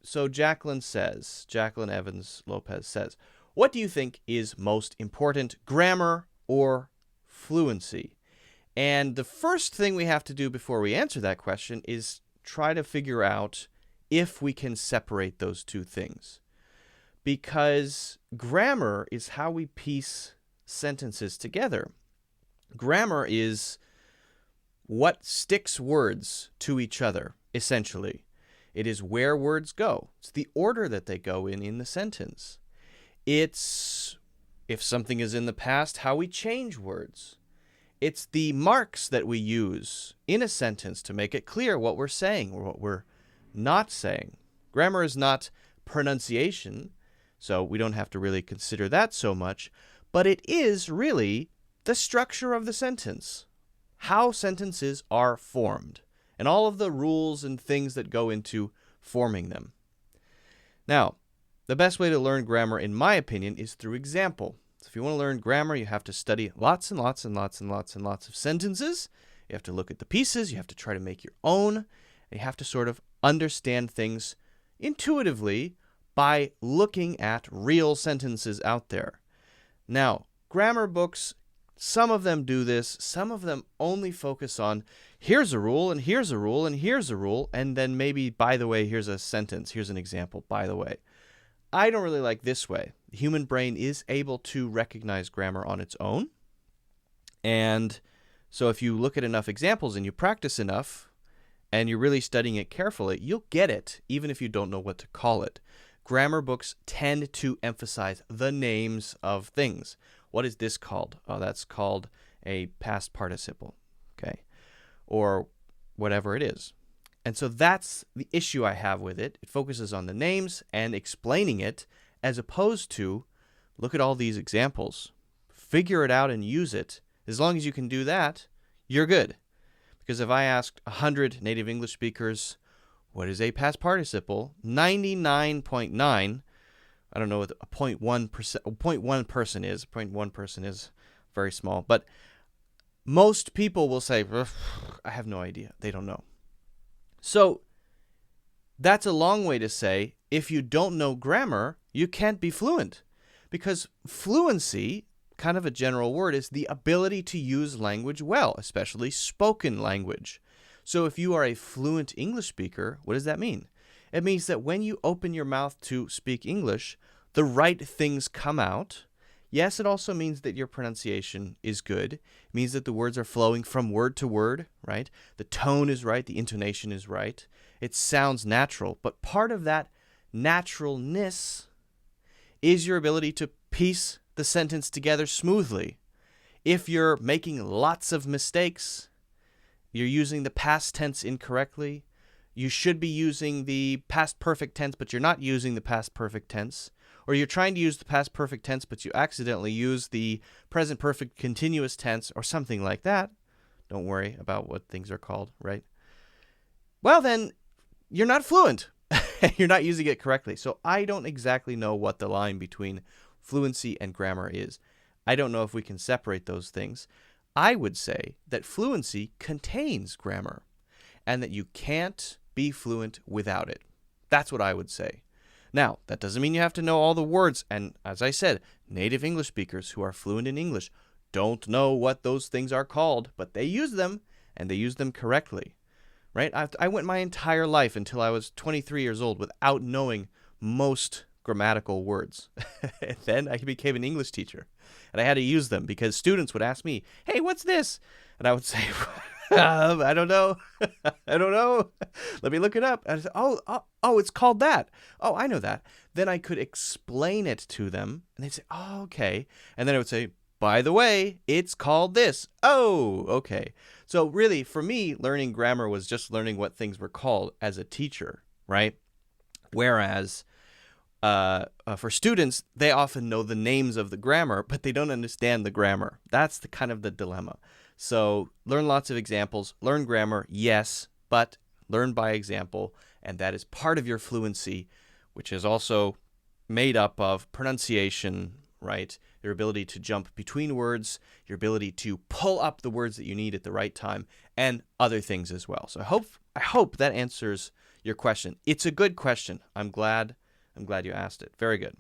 So Jacqueline Evans Lopez says, what do you think is most important, grammar or fluency? And the first thing we have to do before we answer that question is try to figure out if we can separate those two things. Because grammar is how we piece sentences together. Grammar is what sticks words to each other, essentially. It is where words go. It's the order that they go in the sentence. It's, if something is in the past, how we change words. It's the marks that we use in a sentence to make it clear what we're saying or what we're not saying. Grammar is not pronunciation, so we don't have to really consider that so much, but it is really the structure of the sentence, how sentences are formed, and all of the rules and things that go into forming them. Now, the best way to learn grammar, in my opinion, is through example. So if you want to learn grammar, you have to study lots and lots and lots and lots and lots of sentences. You have to look at the pieces. You have to try to make your own. And you have to sort of understand things intuitively by looking at real sentences out there. Now, grammar books, some of them do this. Some of them only focus on here's a rule and here's a rule and here's a rule. And then maybe, by the way, here's a sentence. Here's an example, by the way. I don't really like this way. The human brain is able to recognize grammar on its own. And so if you look at enough examples and you practice enough and you're really studying it carefully, you'll get it even if you don't know what to call it. Grammar books tend to emphasize the names of things. What is this called? Oh, that's called a past participle, okay? Or whatever it is. And so that's the issue I have with it. It focuses on the names and explaining it as opposed to look at all these examples, figure it out and use it. As long as you can do that, you're good. Because if I asked 100 native English speakers, what is a past participle? 99.9, I don't know what a 0.1 person is. 0.1 person is very small. But most people will say, I have no idea. They don't know. So that's a long way to say, if you don't know grammar, you can't be fluent. Because fluency, kind of a general word, is the ability to use language well, especially spoken language. So if you are a fluent English speaker, what does that mean? It means that when you open your mouth to speak English, the right things come out. Yes, it also means that your pronunciation is good. It means that the words are flowing from word to word, right? The tone is right, the intonation is right. It sounds natural, but part of that naturalness is your ability to piece the sentence together smoothly. If you're making lots of mistakes, you're using the past tense incorrectly, you should be using the past perfect tense, but you're not using the past perfect tense, or you're trying to use the past perfect tense, but you accidentally use the present perfect continuous tense or something like that. Don't worry about what things are called, right? Well, then you're not fluent. You're not using it correctly. So I don't exactly know what the line between fluency and grammar is. I don't know if we can separate those things. I would say that fluency contains grammar and that you can't be fluent without it. That's what I would say. Now, that doesn't mean you have to know all the words. And as I said, native English speakers who are fluent in English don't know what those things are called, but they use them and they use them correctly, right? I went my entire life until I was 23 years old without knowing most grammatical words. Then I became an English teacher and I had to use them because students would ask me, hey, what's this? And I would say, I don't know. I don't know. Let me look it up. And I said, oh, it's called that. Oh, I know that. Then I could explain it to them and they'd say, oh, okay. And then I would say, by the way, it's called this. Oh, okay. So really, for me, learning grammar was just learning what things were called as a teacher, right? Whereas for students, they often know the names of the grammar, but they don't understand the grammar. That's the kind of the dilemma. So learn lots of examples, learn grammar, yes, but learn by example, and that is part of your fluency, which is also made up of pronunciation, right? Your ability to jump between words, your ability to pull up the words that you need at the right time, and other things as well. So I hope that answers your question. It's a good question. I'm glad you asked it. Very good.